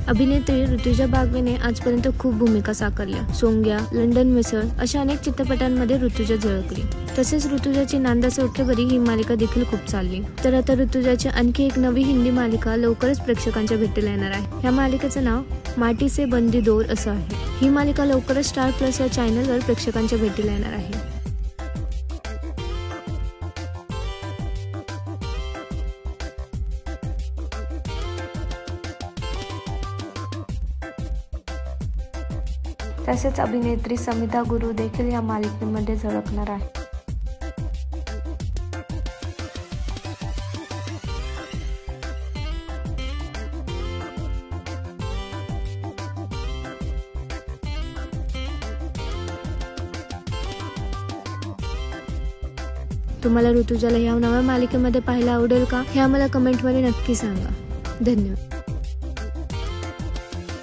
अभिनेत्री ऋतुजा बागवेने आजपर्यंत खूप भूमिका साकारल्या। सोंग्या, लंडन मिसळ अशा अनेक चित्रपटांमध्ये ऋतुजा झळकली। तसेच ऋतुजाची नांदा से उठले बरी ही मालिका देखील खूप चालली। तर आता ऋतुजाची आणखी एक नवी हिंदी मालिका लवकरच प्रेक्षकांच्या भेटीला येणार आहे। या मालिकेचं नाव माटी से बंदी डोर असं आहे। ही मालिका लवकरच स्टार प्लस या चॅनलवर प्रेक्षकांच्या भेटीला येणार आहे। तसेच अभिनेत्री समिता गुरु देखील या मालिकेमध्ये झळकणार आहे। तुम्हाला ऋतुजाला या नव्या मालिकेमध्ये पाहायला आवडेल का? हे आम्हाला कमेंटमध्ये नक्की सांगा। धन्यवाद।